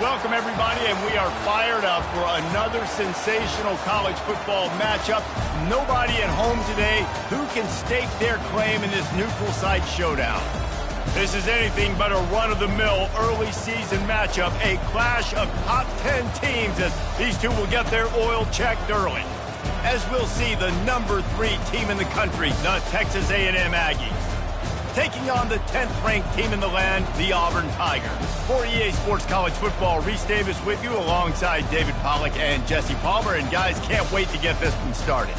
Welcome, everybody, and we are fired up for another sensational college football matchup. Nobody at home today who can stake their claim in this neutral site showdown. This is anything but a run-of-the-mill early season matchup, a clash of top 10 teams as these two will get their oil checked early. As we'll see, the number 3 team in the country, the Texas A&M Aggies, taking on the 10th-ranked team in the land, the Auburn Tigers. For EA Sports College Football, Reese Davis with you alongside David Pollack and Jesse Palmer. And guys, can't wait to get this one started.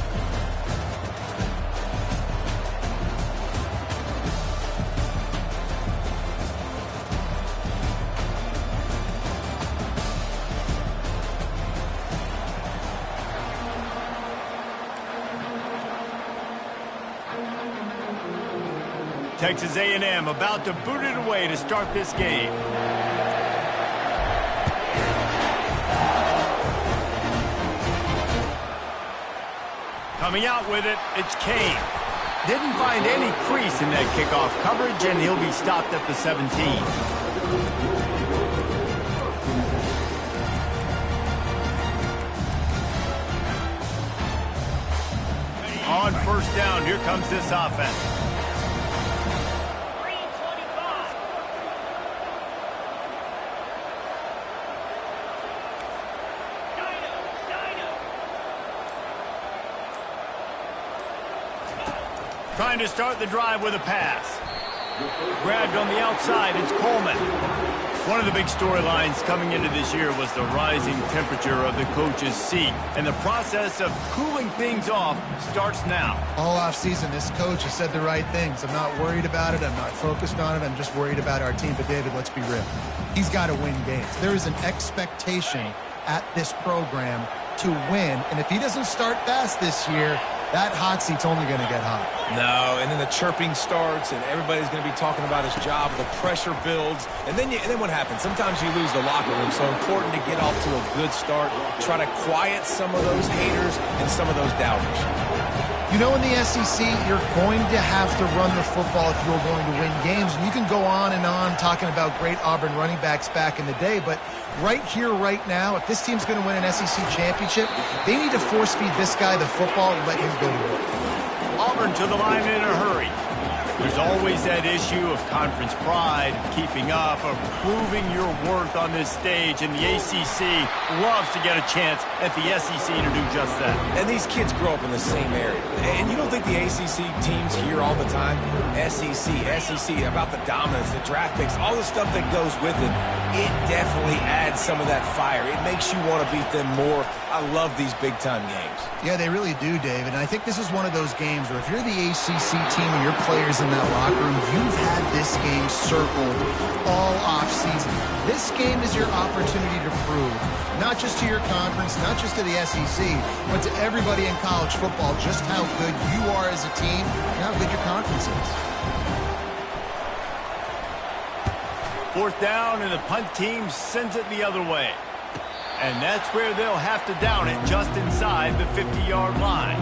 Texas A&M about to boot it away to start this game. Coming out with it, it's Kane. Didn't find any crease in that kickoff coverage, and he'll be stopped at the 17. On first down, here comes this offense. Trying to start the drive with a pass. Grabbed on the outside, it's Coleman. One of the big storylines coming into this year was the rising temperature of the coach's seat. And the process of cooling things off starts now. All offseason, this coach has said the right things. I'm not worried about it. I'm not focused on it. I'm just worried about our team. But, David, let's be real. He's got to win games. There is an expectation at this program to win. And if he doesn't start fast this year, that hot seat's only going to get hot. No, and then the chirping starts, and everybody's going to be talking about his job. The pressure builds, and then what happens? Sometimes you lose the locker room, so important to get off to a good start. Try to quiet some of those haters and some of those doubters. You know, in the SEC, you're going to have to run the football if you're going to win games. And you can go on and on talking about great Auburn running backs back in the day, but right here, right now, if this team's going to win an SEC championship, they need to force-feed this guy the football and let him go to work. Auburn to the line in a hurry. There's always that issue of conference pride, keeping up, of proving your worth on this stage, and the ACC loves to get a chance at the SEC to do just that. And these kids grow up in the same area. And you don't think the ACC teams hear all the time? SEC, about the dominance, the draft picks, all the stuff that goes with it. It definitely adds some of that fire. It makes you want to beat them more. I love these big-time games. Yeah, they really do, David. And I think this is one of those games where if you're the ACC team and your players in that locker room, you've had this game circled all offseason. This game is your opportunity to prove, not just to your conference, not just to the SEC, but to everybody in college football, just how good you are as a team and how good your conference is. Fourth down, and the punt team sends it the other way. And that's where they'll have to down it, just inside the 50-yard line.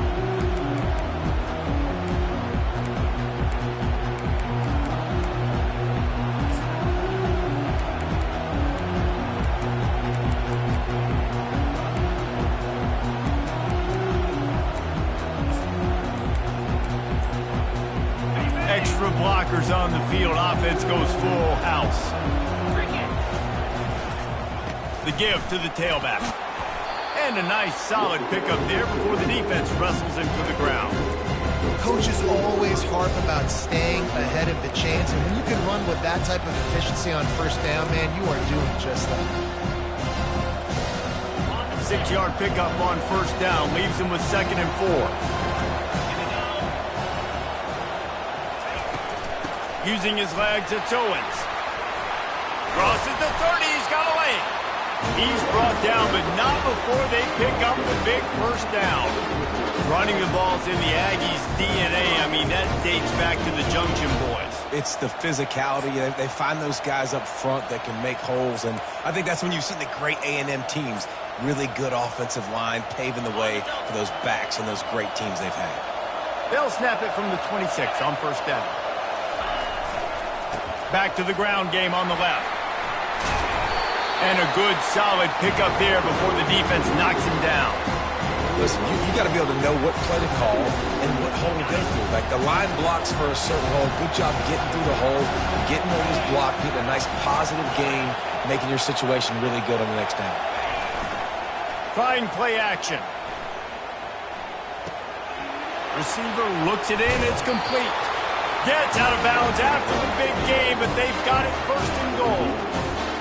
Extra blockers on the field. Offense goes full house. The give to the tailback. And a nice solid pickup there before the defense wrestles him to the ground. Coaches always harp about staying ahead of the chains, and when you can run with that type of efficiency on first down, man, you are doing just that. 6-yard pickup on first down leaves him with 2nd and 4. Using his legs, it's Owens. Crosses the 30, he's got a lane. He's brought down, but not before they pick up the big first down. Running the ball's in the Aggies' DNA. I mean, that dates back to the Junction Boys. It's the physicality. They find those guys up front that can make holes, and I think that's when you see the great A&M teams. Really good offensive line, paving the way for those backs and those great teams they've had. They'll snap it from the 26 on first down. Back to the ground game on the left. And a good, solid pickup there before the defense knocks him down. Listen, you got to be able to know what play to call and what hole to go through. Like the line blocks for a certain hole. Good job getting through the hole, getting over this block, getting a nice positive gain, making your situation really good on the next down. Trying play action. Receiver looks it in. It's complete. Gets out of bounds after the big game, but they've got it first and goal.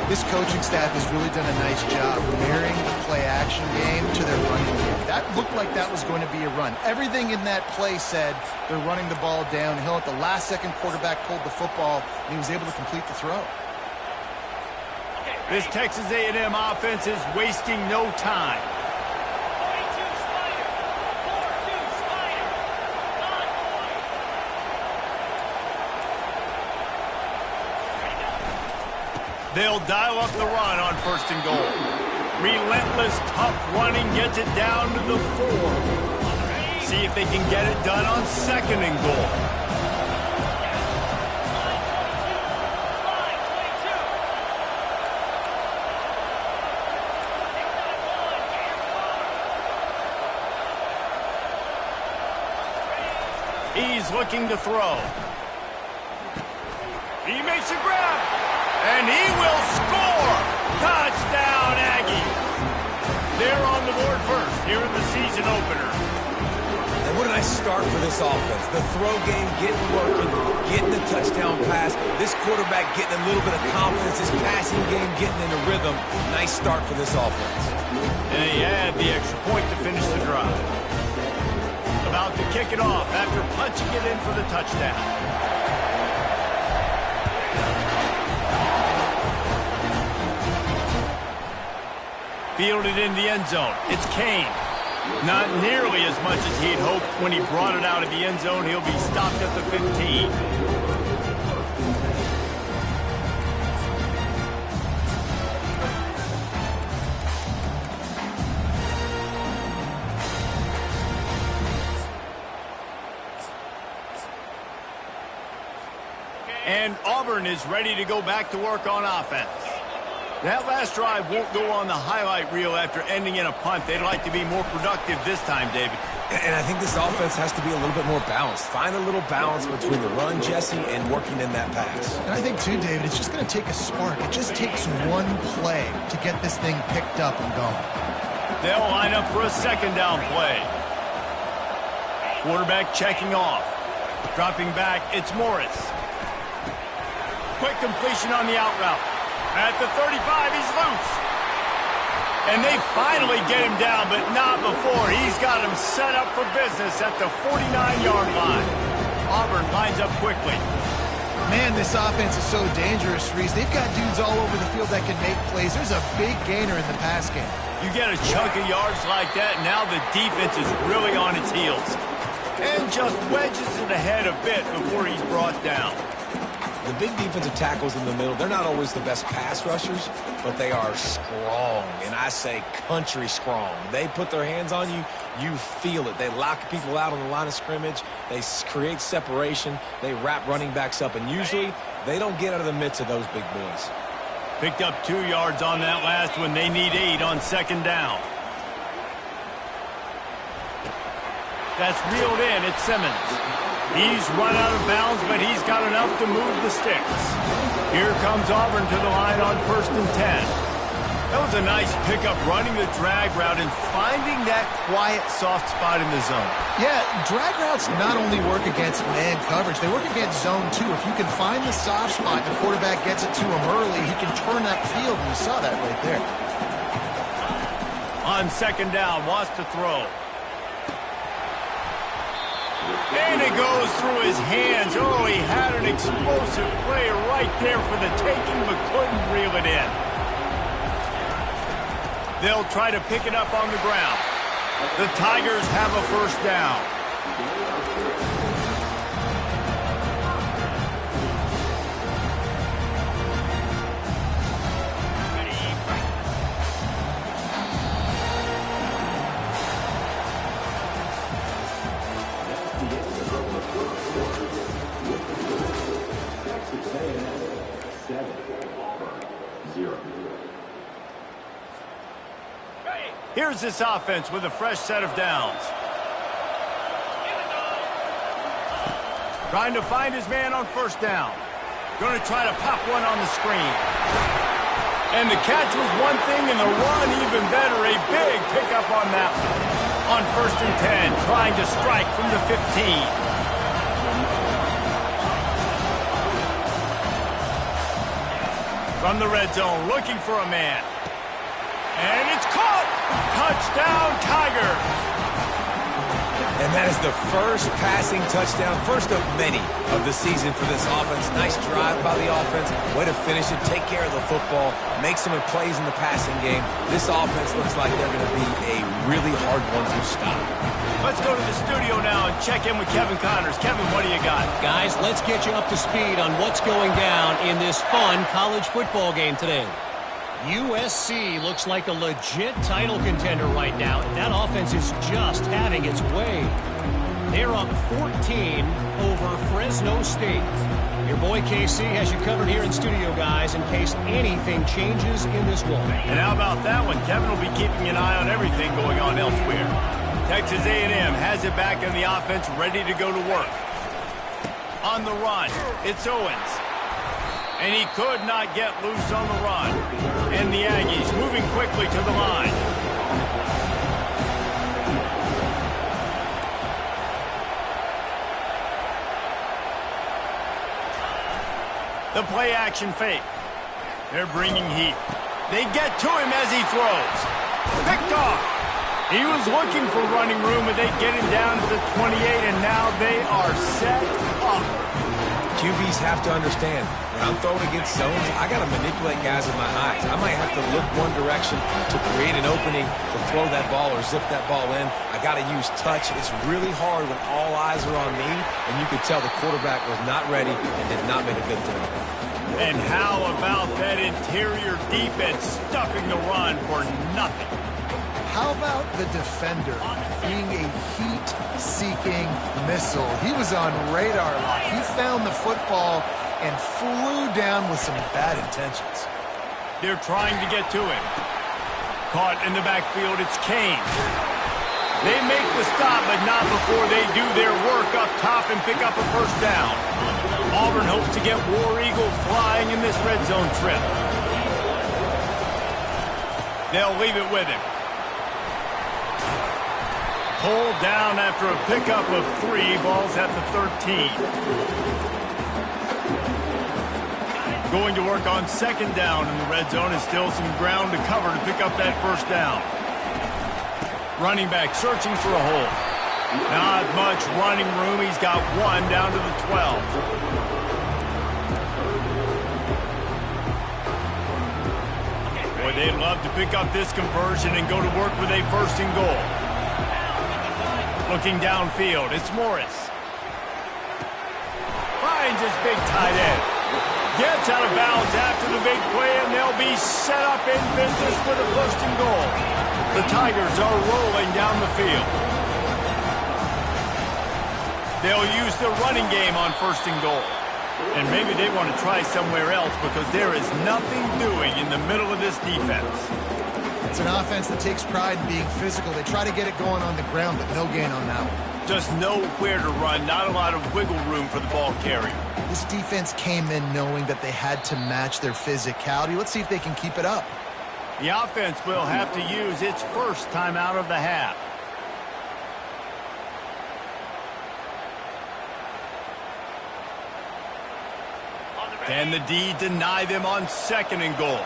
This coaching staff has really done a nice job marrying the play-action game to their running game. That looked like that was going to be a run. Everything in that play said they're running the ball downhill. At the last second, quarterback pulled the football, and he was able to complete the throw. This Texas A&M offense is wasting no time. They'll dial up the run on first and goal. Relentless, tough running gets it down to the 4. See if they can get it done on second and goal. He's looking to throw. He makes a grab. And he will score! Touchdown, Aggies! They're on the board first here in the season opener. And what a nice start for this offense. The throw game getting working, getting the touchdown pass. This quarterback getting a little bit of confidence. His passing game getting in a rhythm. Nice start for this offense. And he had the extra point to finish the drive. About to kick it off after punching it in for the touchdown. Fielded in the end zone. It's Kane. Not nearly as much as he'd hoped when he brought it out of the end zone. He'll be stopped at the 15. And Auburn is ready to go back to work on offense. That last drive won't go on the highlight reel after ending in a punt. They'd like to be more productive this time, David. And I think this offense has to be a little bit more balanced. Find a little balance between the run, Jesse, and working in that pass. And I think, too, David, it's just going to take a spark. It just takes one play to get this thing picked up and going. They'll line up for a second down play. Quarterback checking off. Dropping back, it's Morris. Quick completion on the out route. At the 35, he's loose. And they finally get him down, but not before. He's got him set up for business at the 49-yard line. Auburn lines up quickly. Man, this offense is so dangerous, Reese. They've got dudes all over the field that can make plays. There's a big gainer in the pass game. You get a chunk of yards like that, now the defense is really on its heels. And just wedges it ahead a bit before he's brought down. The big defensive tackles in the middle, they're not always the best pass rushers, but they are strong, and I say country strong. They put their hands on you, you feel it. They lock people out on the line of scrimmage. They create separation. They wrap running backs up, and usually they don't get out of the midst of those big boys. Picked up 2 yards on that last one. They need 8 on second down. That's reeled in. It's Simmons. He's run out of bounds, but he's got enough to move the sticks. Here comes Auburn to the line on 1st and 10. That was a nice pickup, running the drag route and finding that quiet, soft spot in the zone. Yeah, drag routes not only work against man coverage, they work against zone too. If you can find the soft spot, the quarterback gets it to him early, he can turn that field, and you saw that right there. On second down, wants to throw. And it goes through his hands. Oh, he had an explosive play right there for the taking, but couldn't reel it in. They'll try to pick it up on the ground. The Tigers have a first down. Here's this offense with a fresh set of downs. Trying to find his man on first down. Going to try to pop one on the screen. And the catch was one thing, and the run even better. A big pickup on that one. On 1st and 10, trying to strike from the 15. From the red zone, looking for a man. And it's caught! Touchdown, Tigers! And that is the first passing touchdown, first of many of the season for this offense. Nice drive by the offense. Way to finish it, take care of the football, make some plays in the passing game. This offense looks like they're going to be a really hard one to stop. Let's go to the studio now and check in with Kevin Connors. Kevin, what do you got? Guys, let's get you up to speed on what's going down in this fun college football game today. USC looks like a legit title contender right now. That offense is just having its way. They're up 14 over Fresno State. Your boy KC has you covered here in studio, guys, in case anything changes in this one. And how about that one? Kevin will be keeping an eye on everything going on elsewhere. Texas A&M has it back in the offense, ready to go to work. On the run, it's Owens. And he could not get loose on the run. And the Aggies moving quickly to the line. The play action fake. They're bringing heat. They get to him as he throws. Picked off. He was looking for running room, but they get him down to the 28, and now they are set up. QBs have to understand, when I'm throwing against zones, I got to manipulate guys with my eyes. I might have to look one direction to create an opening to throw that ball or zip that ball in. I got to use touch. It's really hard when all eyes are on me, and you could tell the quarterback was not ready and did not make a good throw. And how about that interior defense stuffing the run for nothing? How about the defender being a heat-seeking missile? He was on radar lock. He found the football and flew down with some bad intentions. They're trying to get to him. Caught in the backfield, it's Kane. They make the stop, but not before they do their work up top and pick up a first down. Auburn hopes to get War Eagle flying in this red zone trip. They'll leave it with him. Pulled down after a pickup of 3, balls at the 13. Going to work on second down in the red zone, and still some ground to cover to pick up that first down. Running back searching for a hole. Not much running room. He's got 1 down to the 12. Boy, they'd love to pick up this conversion and go to work with a 1st and goal. Looking downfield, it's Morris. Finds his big tight end. Gets out of bounds after the big play, and they'll be set up in business for the 1st and goal. The Tigers are rolling down the field. They'll use the running game on 1st and goal. And maybe they want to try somewhere else because there is nothing doing in the middle of this defense. It's an offense that takes pride in being physical. They try to get it going on the ground, but no gain on that one. Just nowhere to run, not a lot of wiggle room for the ball carrier. This defense came in knowing that they had to match their physicality. Let's see if they can keep it up. The offense will have to use its first timeout of the half. Can the D deny them on 2nd and goal?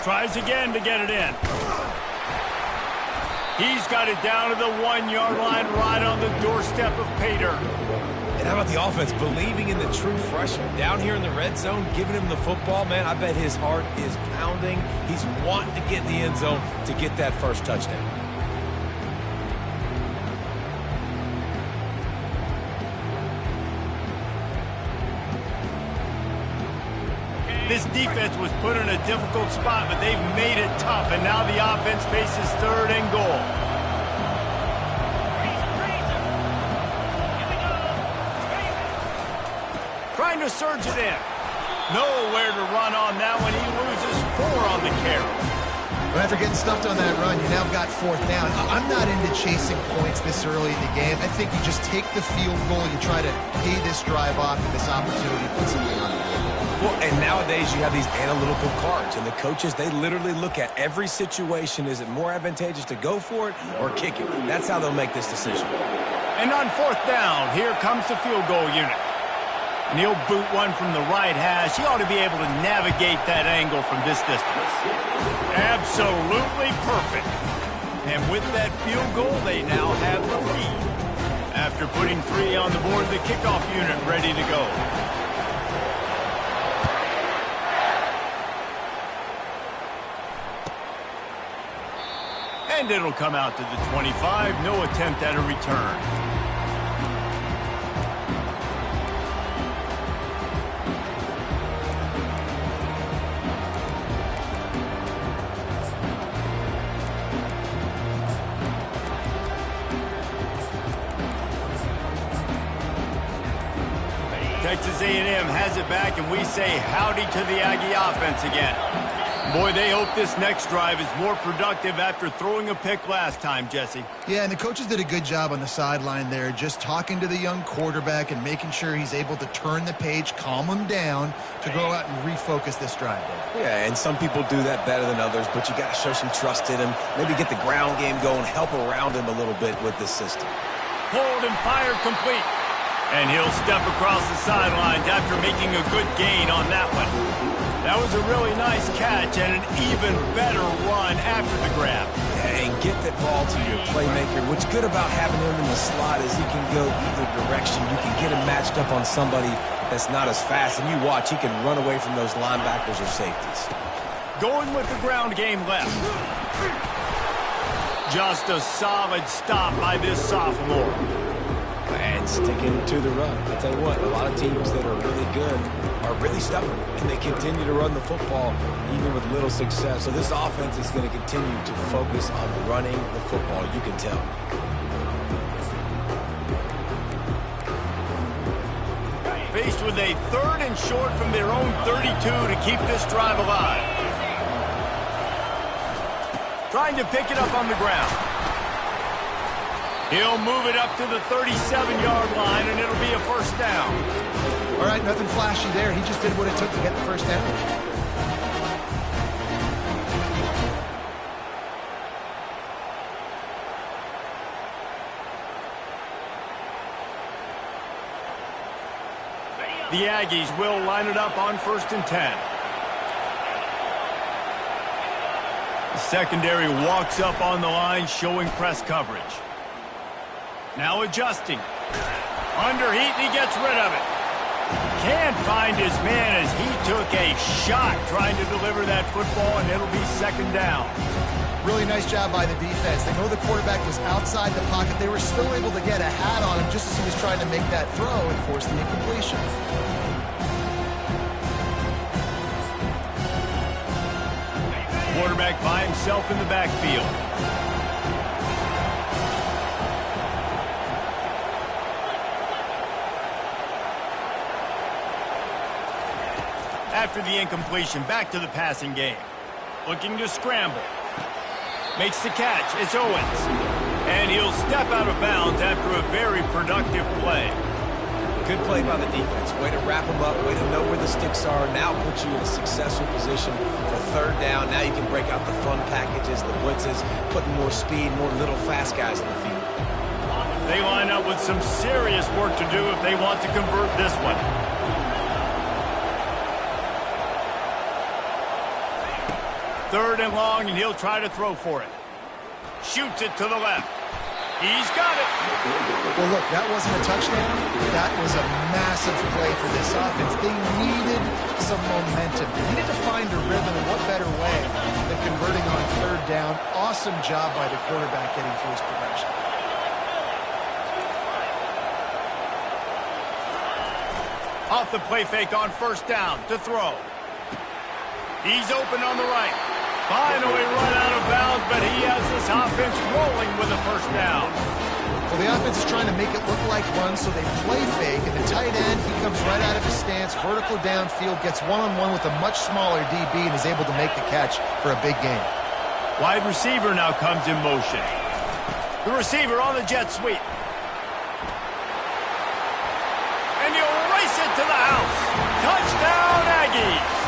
Tries again to get it in. He's got it down to the 1-yard line, right on the doorstep of Pater. And how about the offense believing in the true freshman down here in the red zone, giving him the football? Man, I bet his heart is pounding. He's wanting to get in the end zone to get that first touchdown. This defense was put in a difficult spot, but they've made it tough, and now the offense faces 3rd and goal. Trying to surge it in. Nowhere to run on that one. He loses 4 on the carry. But after getting stuffed on that run, you now got 4th down. I'm not into chasing points this early in the game. I think you just take the field goal. You try to pay this drive off and this opportunity, put something on the board. Well, and nowadays you have these analytical cards, and the coaches, they literally look at every situation. Is it more advantageous to go for it or kick it? That's how they'll make this decision. And on 4th down, here comes the field goal unit. And he'll boot one from the right hash. He ought to be able to navigate that angle from this distance. Absolutely perfect. And with that field goal, they now have the lead. After putting 3 on the board, the kickoff unit ready to go. And it'll come out to the 25. No attempt at a return. Texas A&M has it back, and we say howdy to the Aggie offense again. Boy, they hope this next drive is more productive after throwing a pick last time, Jesse. Yeah, and the coaches did a good job on the sideline there, just talking to the young quarterback and making sure he's able to turn the page, calm him down to go out and refocus this drive there. Yeah, and some people do that better than others, but you got to show some trust in him, maybe get the ground game going, help around him a little bit with this system. Pulled and fired complete. And he'll step across the sidelines after making a good gain on that one. That was a really nice catch and an even better run after the grab. Yeah, and get that ball to your playmaker. What's good about having him in the slot is he can go either direction. You can get him matched up on somebody that's not as fast, and you watch, he can run away from those linebackers or safeties. Going with the ground game left. Just a solid stop by this sophomore. And sticking to the run. I tell you what, a lot of teams that are really good are really stubborn, and they continue to run the football even with little success. So this offense is going to continue to focus on running the football. You can tell. Faced with a 3rd and short from their own 32 to keep this drive alive. Trying to pick it up on the ground. He'll move it up to the 37-yard line, and it'll be a 1st down. All right, nothing flashy there. He just did what it took to get the 1st down. The Aggies will line it up on 1st and 10. The secondary walks up on the line, showing press coverage. Now adjusting. Under heat, and he gets rid of it. Can't find his man as he took a shot trying to deliver that football, and it'll be 2nd down. Really nice job by the defense. They know the quarterback was outside the pocket. They were still able to get a hat on him just as he was trying to make that throw and force the incompletion. Quarterback by himself in the backfield. After the incompletion, back to the passing game. Looking to scramble. Makes the catch. It's Owens. And he'll step out of bounds after a very productive play. Good play by the defense. Way to wrap them up. Way to know where the sticks are. Now put you in a successful position for 3rd down. Now you can break out the fun packages, the blitzes, putting more speed, more little fast guys in the field. They line up with some serious work to do if they want to convert this one. Third and long, and he'll try to throw for it. Shoots it to the left. He's got it. Well, look, that wasn't a touchdown. That was a massive play for this offense. They needed some momentum. They needed to find a rhythm, and what better way than converting on 3rd down. Awesome job by the quarterback getting through his progression. Off the play fake on 1st down to throw. He's open on the right. Finally run out of bounds, but he has this offense rolling with a 1st down. Well, the offense is trying to make it look like runs, so they play fake, and the tight end, he comes right out of his stance, vertical downfield, gets one-on-one with a much smaller DB, and is able to make the catch for a big gain. Wide receiver now comes in motion. The receiver on the jet sweep. And he'll race it to the house. Touchdown, Aggies.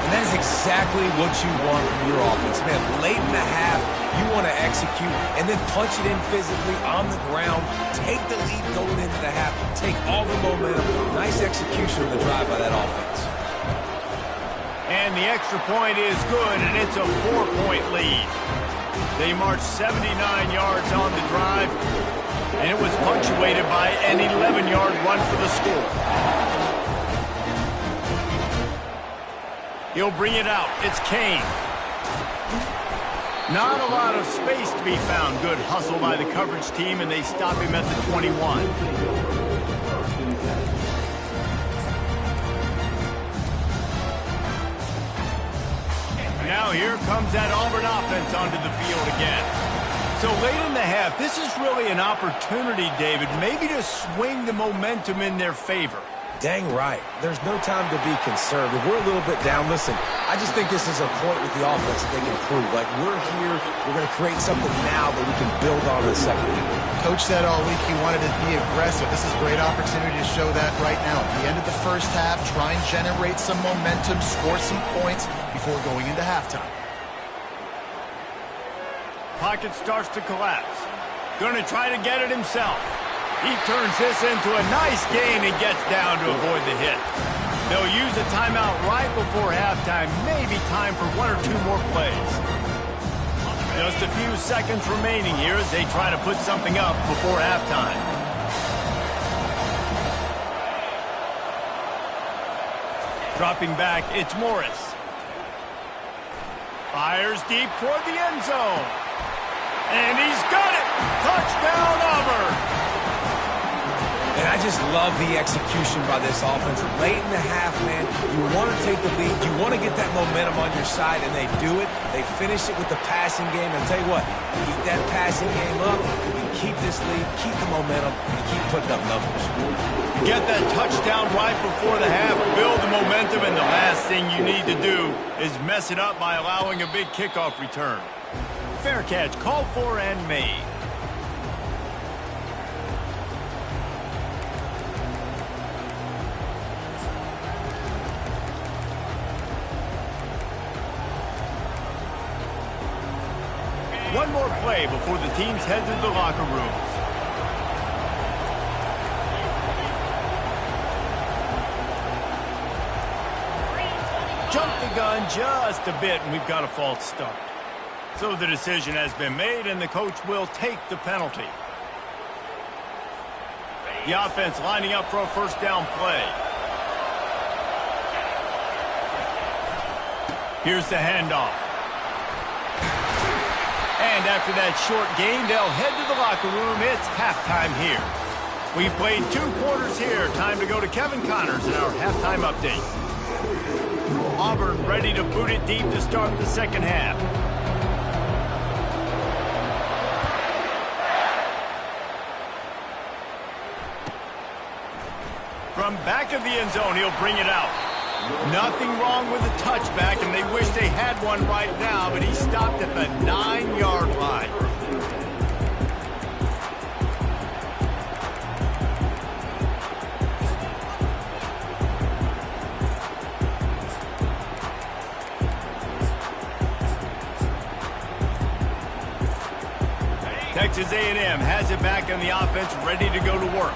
And that is exactly what you want from your offense, man. Late in the half, you want to execute and then punch it in physically on the ground. Take the lead going into the half. Take all the momentum. Nice execution of the drive by that offense. And the extra point is good, and it's a 4-point lead. They marched 79 yards on the drive, and it was punctuated by an 11-yard run for the score. He'll bring it out. It's Kane. Not a lot of space to be found. Good hustle by the coverage team, and they stop him at the 21. Now here comes that Auburn offense onto the field again. So late in the half, this is really an opportunity, David, maybe to swing the momentum in their favor. Dang right. There's no time to be concerned. If we're a little bit down, listen, I just think this is a point with the offense that they can improve. Like, we're here, we're going to create something now that we can build on in the second half. Coach said all week he wanted to be aggressive. This is a great opportunity to show that right now. At the end of the first half, try and generate some momentum, score some points before going into halftime. Pocket starts to collapse. Going to try to get it himself. He turns this into a nice gain and gets down to avoid the hit. They'll use a timeout right before halftime. Maybe time for one or two more plays. Just a few seconds remaining here as they try to put something up before halftime. Dropping back, it's Morris. Fires deep toward the end zone. And he's got it! Touchdown, Auburn! And I just love the execution by this offense. Late in the half, man, you want to take the lead. You want to get that momentum on your side, and they do it. They finish it with the passing game. And I'll tell you what, keep that passing game up. You can keep this lead, keep the momentum, and keep putting up numbers. Get that touchdown right before the half, build the momentum, and the last thing you need to do is mess it up by allowing a big kickoff return. Fair catch, called for and made. One more play before the teams head to the locker rooms. Jumped the gun just a bit, and we've got a false start. So the decision has been made, and the coach will take the penalty. The offense lining up for a first down play. Here's the handoff. And after that short gain, they'll head to the locker room. It's halftime here. We've played 2 quarters here. Time to go to Kevin Connors in our halftime update. Auburn ready to boot it deep to start the second half. From back of the end zone, he'll bring it out. Nothing wrong with the touchback, and they wish they had one right now, but he stopped at the 9-yard line. Texas A&M has it back on the offense, ready to go to work.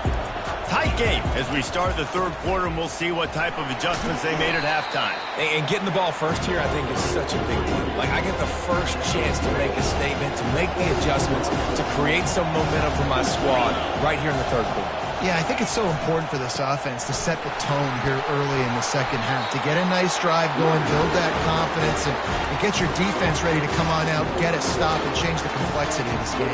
Tight game as we start the third quarter, and we'll see what type of adjustments they made at halftime. And getting the ball first here, I think, is such a big deal. Like, I get the first chance to make a statement, to make the adjustments, to create some momentum for my squad right here in the third quarter. Yeah, I think it's so important for this offense to set the tone here early in the second half, to get a nice drive going, build that confidence, and get your defense ready to come on out, get a stop, and change the complexity of this game.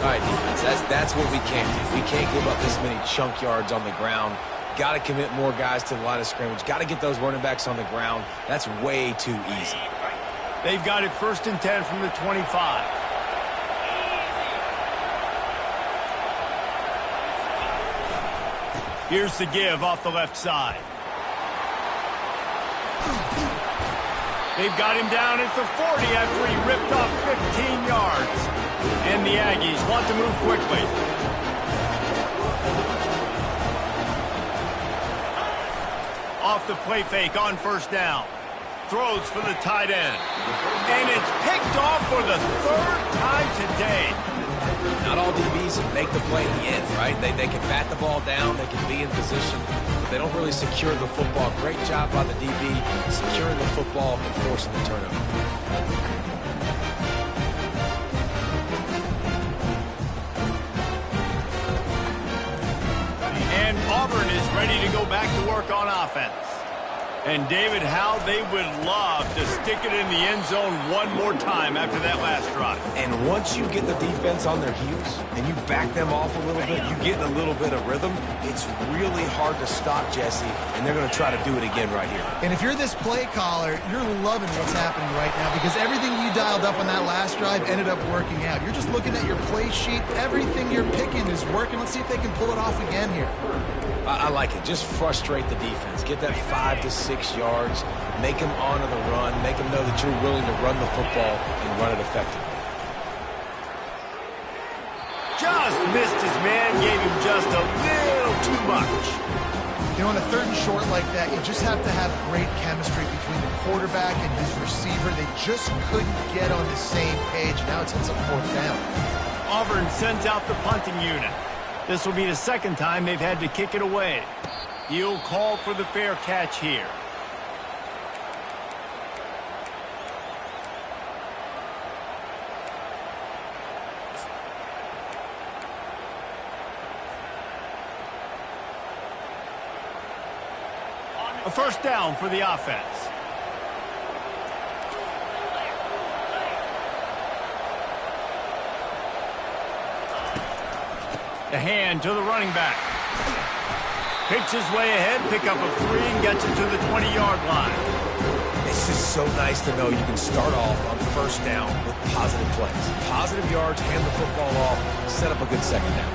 All right, defense, that's what we can't do. We can't give up this many chunk yards on the ground. Got to commit more guys to the line of scrimmage. Got to get those running backs on the ground. That's way too easy. They've got it 1st and 10 from the 25. Here's the give off the left side. They've got him down at the 40 after he ripped off 15 yards. And the Aggies want to move quickly. Off the play fake on first down. Throws for the tight end. And it's picked off for the third time today. Not all DBs make the play in the end, right? They can bat the ball down, they can be in position, but they don't really secure the football. Great job by the DB securing the football and forcing the turnover. And Auburn is ready to go back to work on offense. And David, how they would love to stick it in the end zone one more time after that last drive. And once you get the defense on their heels and you back them off a little bit, you get a little bit of rhythm, it's really hard to stop, Jesse, and they're going to try to do it again right here. And if you're this play caller, you're loving what's happening right now because everything you dialed up on that last drive ended up working out. You're just looking at your play sheet. Everything you're picking is working. Let's see if they can pull it off again here. I like it. Just frustrate the defense. Get that 5 to 6 yards. Make them honor the run. Make them know that you're willing to run the football and run it effectively. Just missed his man. Gave him just a little too much. You know, on a third and short like that, you just have to have great chemistry between the quarterback and his receiver. They just couldn't get on the same page. Now it's a fourth down. Auburn sends out the punting unit. This will be the second time they've had to kick it away. He'll call for the fair catch here. A first down for the offense. The hand to the running back. Picks his way ahead, pick up a 3, and gets it to the 20-yard line. It's just so nice to know you can start off on first down with positive plays. Positive yards, hand the football off, set up a good second down.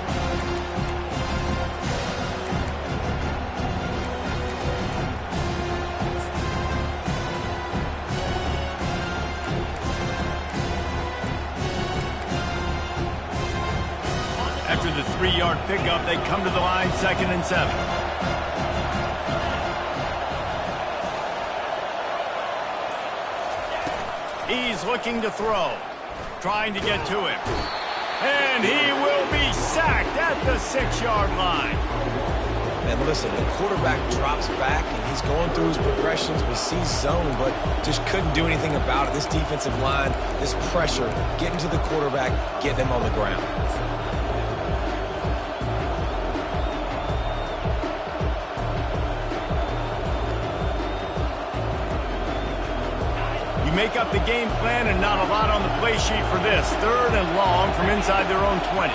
After the 3-yard pickup, they come to the line, 2nd and 7. He's looking to throw, trying to get to him. And he will be sacked at the 6-yard line. And listen, the quarterback drops back, and he's going through his progressions. We see zone, but just couldn't do anything about it. This defensive line, this pressure, getting to the quarterback, getting him on the ground. Make up the game plan and not a lot on the play sheet for this. 3rd and long from inside their own 20.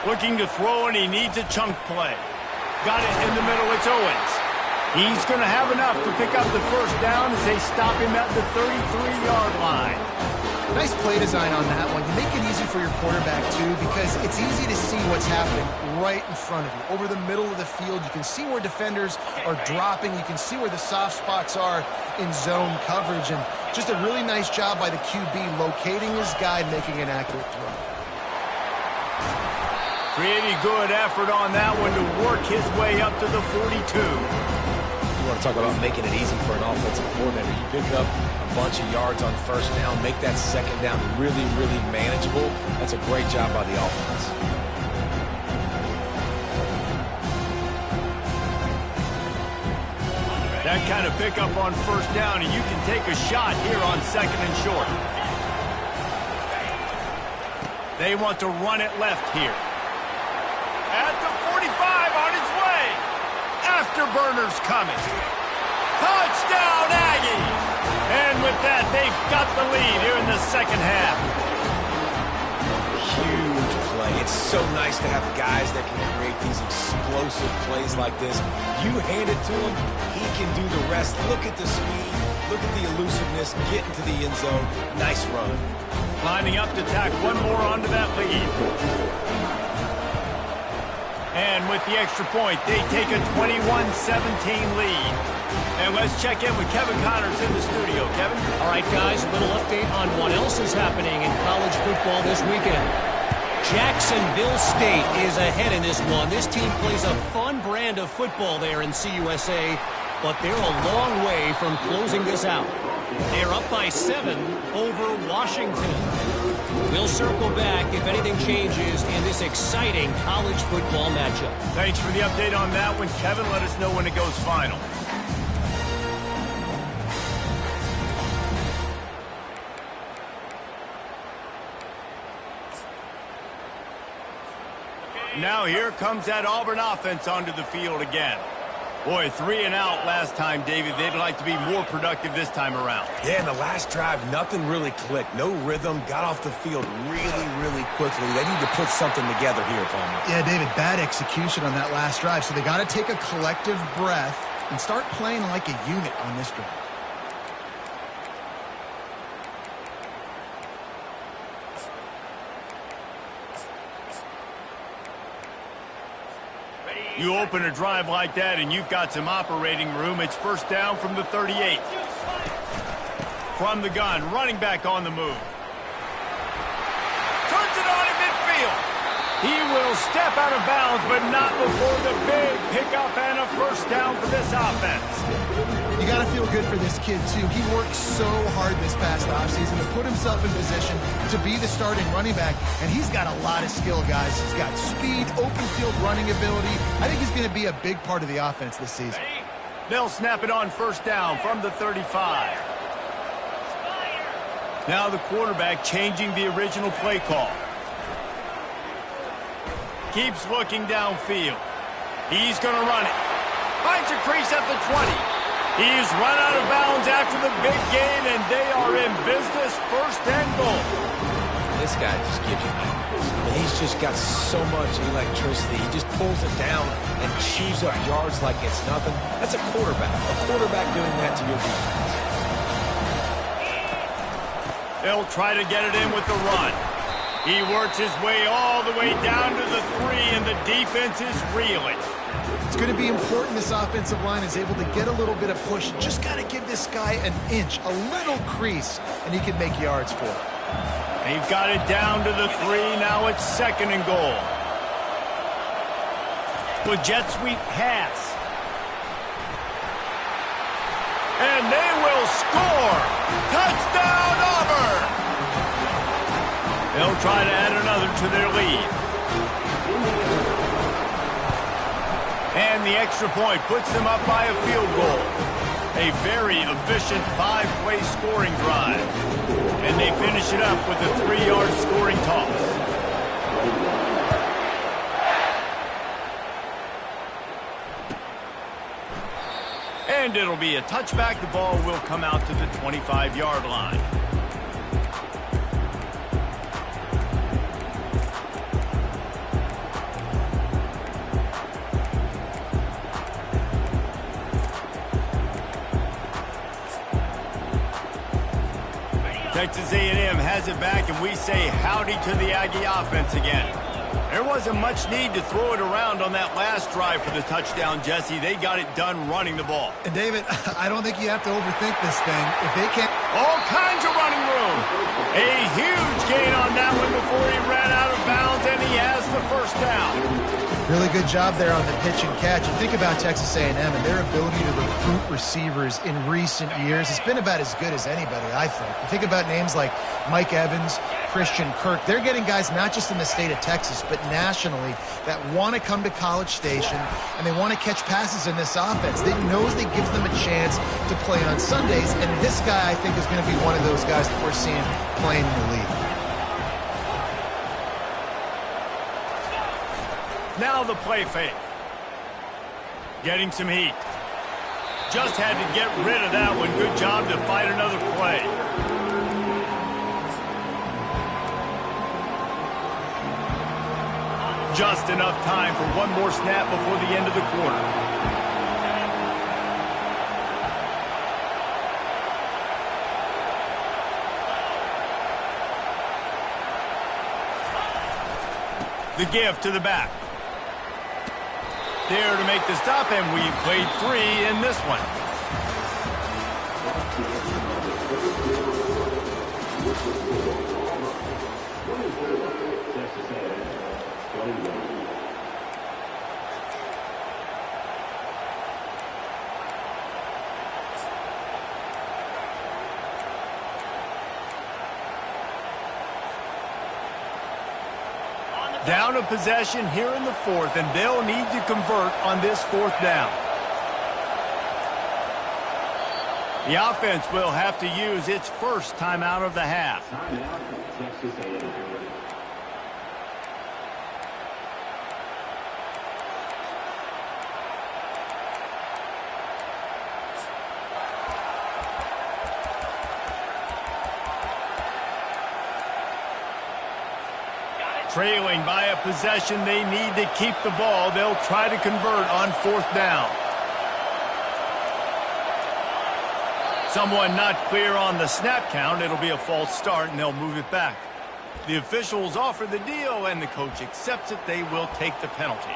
Looking to throw, and he needs a chunk play. Got it in the middle. It's Owens. He's going to have enough to pick up the first down as they stop him at the 33-yard line. Nice play design on that one. You make it easy for your quarterback, too, because it's easy to see what's happening right in front of you. Over the middle of the field, you can see where defenders are dropping. You can see where the soft spots are in zone coverage. And just a really nice job by the QB locating his guy and making an accurate throw. Pretty good effort on that one to work his way up to the 42. You want to talk about making it easy for an offensive coordinator. You pick up a bunch of yards on first down, make that second down really, really manageable. That's a great job by the offense. That kind of pickup on first down, and you can take a shot here on 2nd and short. They want to run it left here. At the 45, on his way. Afterburner's coming. Touchdown, Aggies! And with that, they've got the lead here in the second half. Huge play. It's so nice to have guys that can create these explosive plays like this. You hand it to him, he can do the rest. Look at the speed. Look at the elusiveness. Get into the end zone. Nice run. Lining up to tack one more onto that lead. And with the extra point, they take a 21-17 lead. And let's check in with Kevin Connors in the studio. Kevin? All right, guys, a little update on what else is happening in college football this weekend. Jacksonville State is ahead in this one. This team plays a fun brand of football there in CUSA, but they're a long way from closing this out. They're up by 7 over Washington. We'll circle back if anything changes in this exciting college football matchup. Thanks for the update on that one, Kevin. Let us know when it goes final. Now here comes that Auburn offense onto the field again. Boy, 3 and out last time, David. They'd like to be more productive this time around. Yeah, in the last drive, nothing really clicked. No rhythm. Got off the field really quickly. They need to put something together here, Palmer. Yeah, David, bad execution on that last drive. So they got to take a collective breath and start playing like a unit on this drive. You open a drive like that and you've got some operating room. It's first down from the 38. From the gun, running back on the move. Turns it on in midfield. He will step out of bounds, but not before the big pickup and a first down for this offense. You got to feel good for this kid, too. He worked so hard this past offseason to put himself in position to be the starting running back, and he's got a lot of skill, guys. He's got speed, open field running ability. I think he's going to be a big part of the offense this season. They'll snap it on first down from the 35. Now the quarterback changing the original play call. Keeps looking downfield. He's going to run it. Finds a crease at the 20. He's run out of bounds after the big gain, and they are in business, first and goal. This guy just gives you nightmares. I mean, he's just got so much electricity. He just pulls it down and chews up yards like it's nothing. That's a quarterback. A quarterback doing that to your defense. They'll try to get it in with the run. He works his way all the way down to the 3, and the defense is reeling. It's going to be important this offensive line is able to get a little bit of push. Just got to give this guy an inch, a little crease, and he can make yards for it. They've got it down to the 3. Now it's second and goal. With jet sweep pass. And they will score. Touchdown, Auburn! They'll try to add another to their lead. And the extra point puts them up by a field goal. A very efficient 5-play scoring drive. And they finish it up with a 3-yard scoring toss. And it'll be a touchback. The ball will come out to the 25-yard line. Texas A&M has it back, and we say howdy to the Aggie offense again. There wasn't much need to throw it around on that last drive for the touchdown, Jesse. They got it done running the ball. And, David, I don't think you have to overthink this thing. If they can't... All kinds of running room. A huge gain on that one before he ran out of bounds, and he has the first down. Really good job there on the pitch and catch. You think about Texas A&M and their ability to recruit receivers in recent years. It's been about as good as anybody, I think. You think about names like Mike Evans, Christian Kirk. They're getting guys not just in the state of Texas, but nationally that want to come to College Station, and they want to catch passes in this offense. They knows they gives them a chance to play on Sundays, and this guy, I think, is going to be one of those guys that we're seeing playing in the league. Now the play fake. Getting some heat. Just had to get rid of that one. Good job to fight another play. Just enough time for one more snap before the end of the quarter. The give to the back. there to make the stop, and we played 3 in this one. Down a possession here in the 4th, and they'll need to convert on this 4th down. The offense will have to use its first timeout of the half. Trailing by a possession, they need to keep the ball. They'll try to convert on 4th down. Someone not clear on the snap count. It'll be a false start, and they'll move it back. The officials offer the deal, and the coach accepts it. They will take the penalty.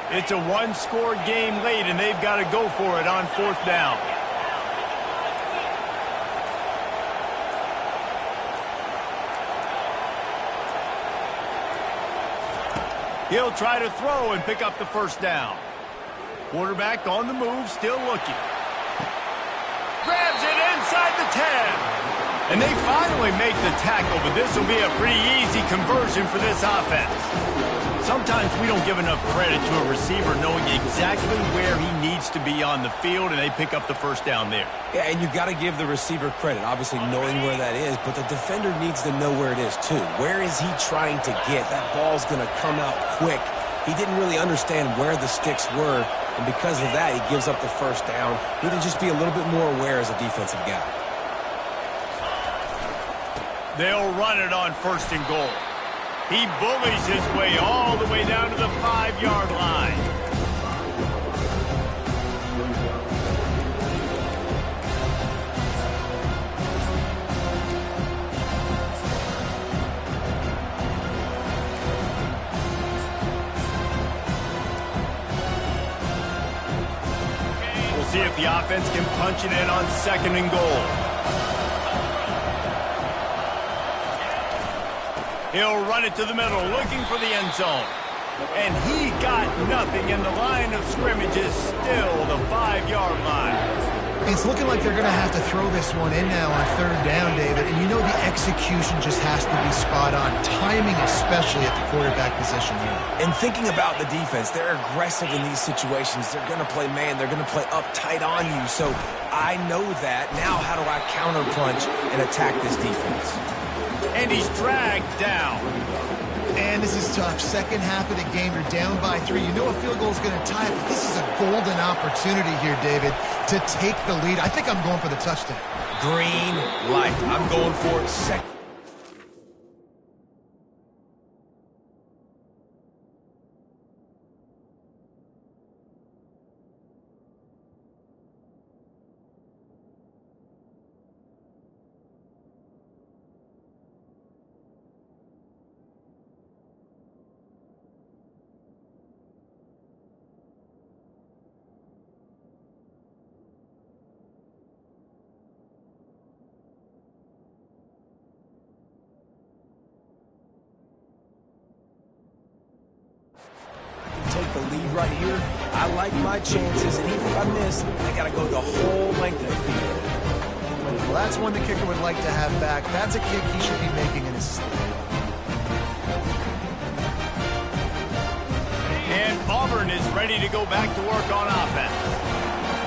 It's a one-score game late, and they've got to go for it on 4th down. He'll try to throw and pick up the 1st down. Quarterback on the move, still looking. Grabs it inside the 10. And they finally make the tackle, but this will be a pretty easy conversion for this offense. Sometimes we don't give enough credit to a receiver knowing exactly where he needs to be on the field, and they pick up the 1st down there. Yeah, and you got to give the receiver credit, obviously knowing where that is, but the defender needs to know where it is too. Where is he trying to get? That ball's going to come out quick. He didn't really understand where the sticks were, and because of that, he gives up the 1st down. He need to just be a little bit more aware as a defensive guy. They'll run it on 1st and goal. He bullies his way all the way down to the 5-yard line. We'll see if the offense can punch it in on 2nd and goal. He'll run it to the middle, looking for the end zone. And he got nothing, and the line of scrimmage is still the 5-yard line. It's looking like they're going to have to throw this one in now on 3rd down, David. And you know the execution just has to be spot on. Timing especially at the quarterback position here. And thinking about the defense, they're aggressive in these situations. They're going to play man. They're going to play up tight on you. So I know that. Now how do I counterpunch and attack this defense? And he's dragged down. And this is tough. 2nd half of the game, you're down by 3. You know a field goal is going to tie it, but this is a golden opportunity here, David, to take the lead. I think I'm going for the touchdown. Green light. I'm going for 2nd. Take the lead right here. I like my chances, and even if I miss, I got to go the whole length of the field. Well, that's one the kicker would like to have back. That's a kick he should be making in his sleep. And Auburn is ready to go back to work on offense.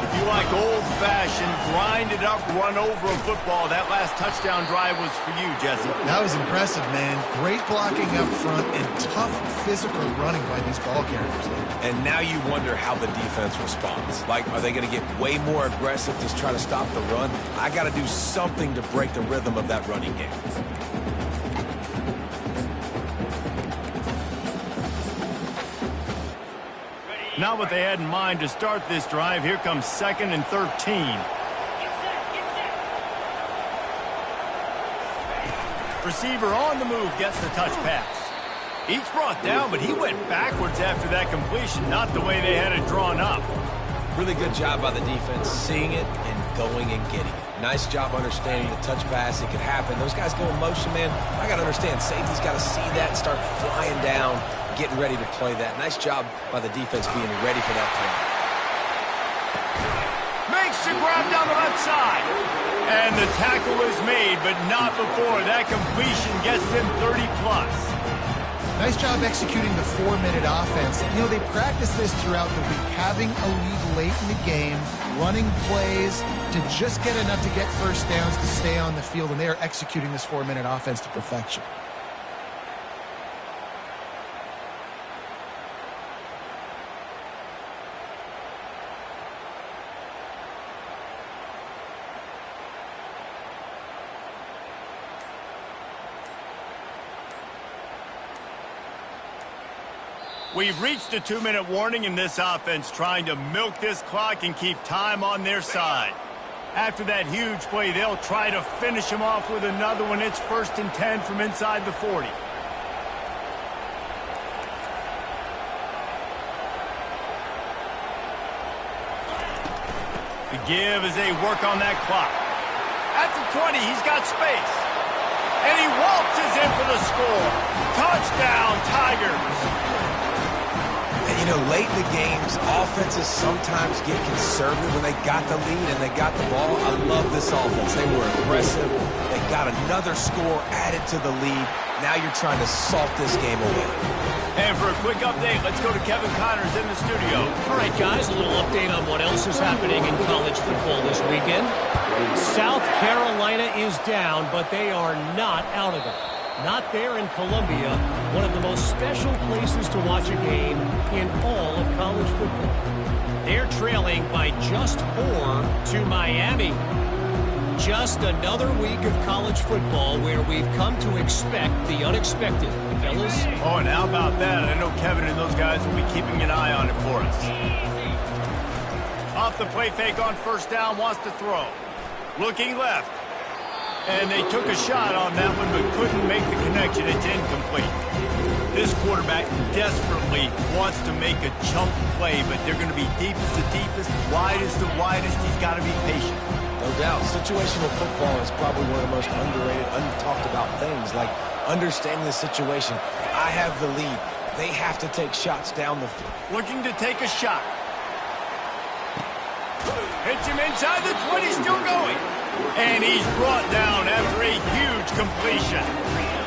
If you like old-fashioned, grinded-up, run-over of football, that last touchdown drive was for you, Jesse. That was impressive, man. Great blocking up front and tough physical running by these ball carriers. And now you wonder how the defense responds. Like, are they going to get way more aggressive to try to stop the run? I got to do something to break the rhythm of that running game. Not what they had in mind to start this drive. Here comes 2nd and 13. Receiver on the move gets the touch pass. He's brought down, but he went backwards after that completion, not the way they had it drawn up. Really good job by the defense, seeing it and going and getting it. Nice job understanding the touch pass. It could happen. Those guys go in motion, man. I got to understand, safety's got to see that, start flying down, getting ready to play that. Nice job by the defense being ready for that play. Makes the grab down the left side. And the tackle is made, but not before. That completion gets them 30-plus. Nice job executing the 4-minute offense. You know, they practice this throughout the week, having a lead late in the game, running plays to just get enough to get first downs to stay on the field, and they are executing this 4-minute offense to perfection. We've reached a 2-minute warning in this offense, trying to milk this clock and keep time on their side. After that huge play, they'll try to finish him off with another one. It's 1st and 10 from inside the 40. The give as they work on that clock. At the 20, he's got space. And he waltzes in for the score. Touchdown, Tigers. And, you know, late in the games, offenses sometimes get conservative when they got the lead and they got the ball. I love this offense. They were aggressive. They got another score added to the lead. Now you're trying to salt this game away. And for a quick update, let's go to Kevin Connors in the studio. All right, guys, a little update on what else is happening in college football this weekend. South Carolina is down, but they are not out of it. Not there in Columbia, one of the most special places to watch a game in all of college football. They're trailing by just 4 to Miami. Just another week of college football where we've come to expect the unexpected, fellas. Oh, and how about that? I know Kevin and those guys will be keeping an eye on it for us. Off the play fake on 1st down, wants to throw. Looking left. And they took a shot on that one, but couldn't make the connection. It's incomplete. This quarterback desperately wants to make a chunk play, but they're going to be deep as the deepest, wide as the widest. He's got to be patient. No doubt. Situational football is probably one of the most underrated, untalked about things, like understanding the situation. I have the lead. They have to take shots down the field. Looking to take a shot. Hits him inside the 20, still going. And he's brought down after a huge completion.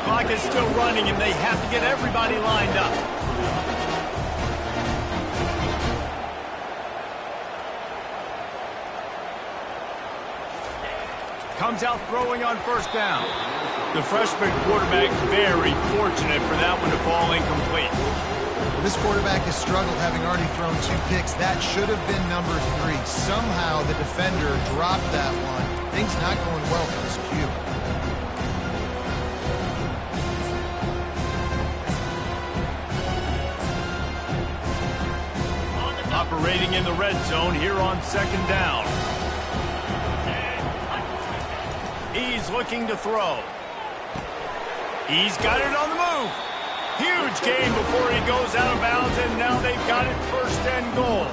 Clock is still running, and they have to get everybody lined up. Comes out throwing on 1st down. The freshman quarterback very fortunate for that one to fall incomplete. This quarterback has struggled, having already thrown 2 picks. That should have been number 3. Somehow the defender dropped that one. Things not going well for this Q. Operating in the red zone here on 2nd down. He's looking to throw. He's got it on the move. Huge gain before he goes out of bounds, and now they've got it 1st and goal.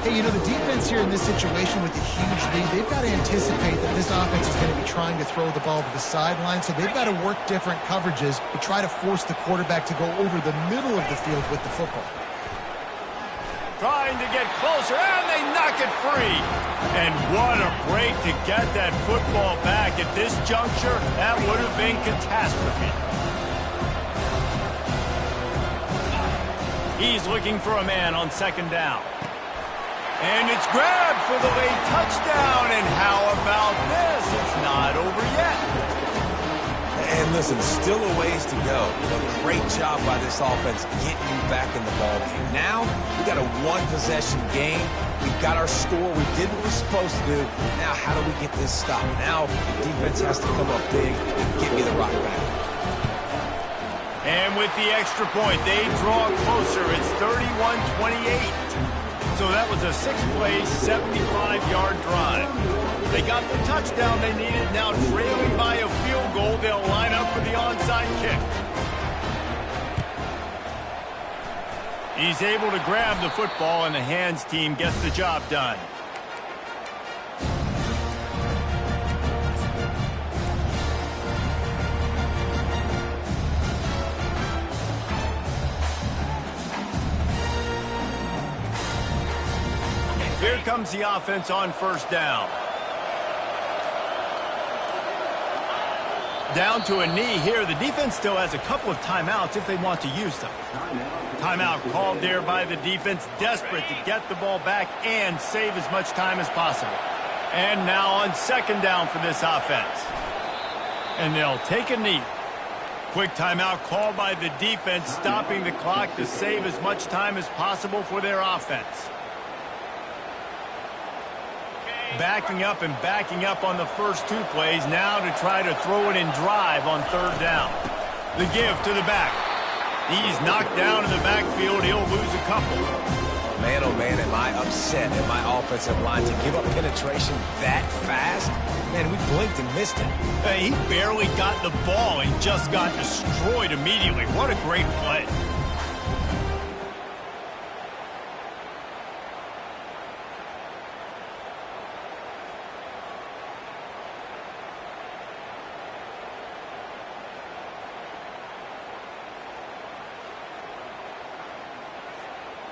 Hey, you know, the defense here in this situation with the huge lead, they've got to anticipate that this offense is going to be trying to throw the ball to the sideline, so they've got to work different coverages to try to force the quarterback to go over the middle of the field with the football. Trying to get closer, and they knock it free. And what a break to get that football back. At this juncture, that would have been catastrophe. He's looking for a man on 2nd down. And it's grabbed for the late touchdown. And how about this? It's not over yet. And listen, still a ways to go, but great job by this offense getting you back in the ballgame. Now, we got a 1-possession game. We got our score. We did what we're supposed to do. Now, how do we get this stopped? Now, the defense has to come up big and get me the rock back. And with the extra point, they draw closer. It's 31-28. So that was a 6-play, 75-yard drive. They got the touchdown they needed. Now trailing by a field goal, they'll line up for the onside kick. He's able to grab the football, and the hands team gets the job done. Here comes the offense on first down. Down to a knee here. The defense still has a couple of timeouts if they want to use them. Timeout called there by the defense, desperate to get the ball back and save as much time as possible. And now on second down for this offense. And they'll take a knee. Quick timeout called by the defense, stopping the clock to save as much time as possible for their offense. Backing up and backing up on the first 2 plays, now to try to throw it in drive on third down. The give to the back. He's knocked down in the backfield. He'll lose a couple. Man, oh man, am I upset at my offensive line to give up penetration that fast? Man, we blinked and missed it. He barely got the ball and just got destroyed immediately. What a great play.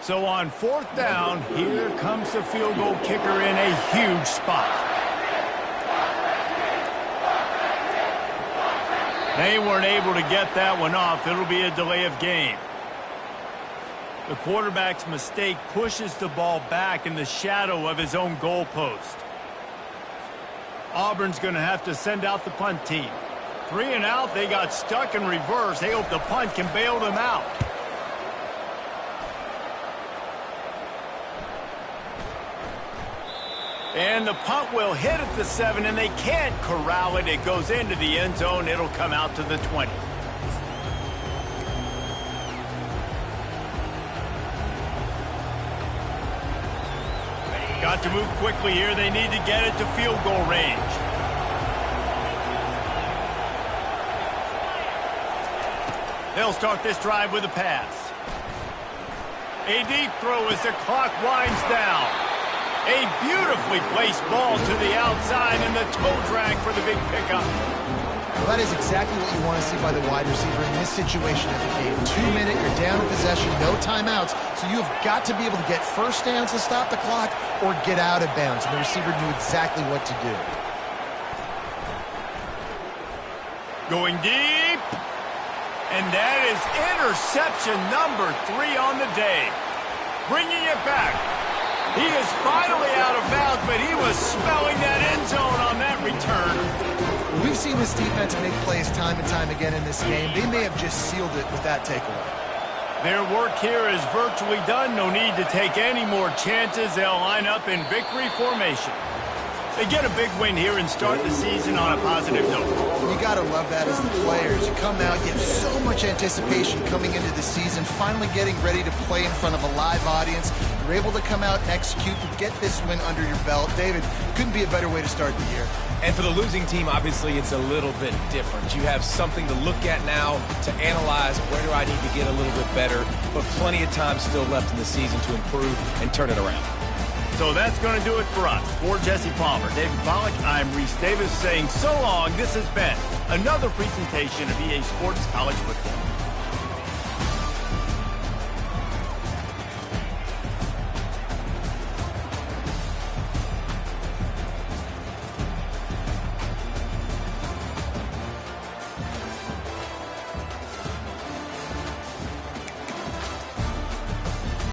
So on fourth down, here comes the field goal kicker in a huge spot. They weren't able to get that one off. It'll be a delay of game. The quarterback's mistake pushes the ball back in the shadow of his own goal post. Auburn's going to have to send out the punt team. 3 and out, they got stuck in reverse. They hope the punt can bail them out. And the punt will hit at the 7, and they can't corral it. It goes into the end zone. It'll come out to the 20. Got to move quickly here. They need to get it to field goal range. They'll start this drive with a pass. A deep throw as the clock winds down. A beautifully placed ball to the outside, and the toe drag for the big pickup. Well, that is exactly what you want to see by the wide receiver in this situation of the game. 2 minute, you're down in possession, no timeouts, so you've got to be able to get first downs to stop the clock or get out of bounds, and the receiver knew exactly what to do. Going deep, and that is interception number 3 on the day. Bringing it back. He is finally out of bounds, but he was smelling that end zone on that return. We've seen this defense make plays time and time again in this game. They may have just sealed it with that takeaway. Their work here is virtually done. No need to take any more chances. They'll line up in victory formation. They get a big win here and start the season on a positive note. You got to love that as the players. You come out, you have so much anticipation coming into the season, finally getting ready to play in front of a live audience. You're able to come out and execute and get this win under your belt. David, couldn't be a better way to start the year. And for the losing team, obviously, it's a little bit different. You have something to look at now to analyze where do I need to get a little bit better, but plenty of time still left in the season to improve and turn it around. So that's going to do it for us. For Jesse Palmer, David Pollack, I'm Reese Davis saying so long. This has been another presentation of EA Sports College Football.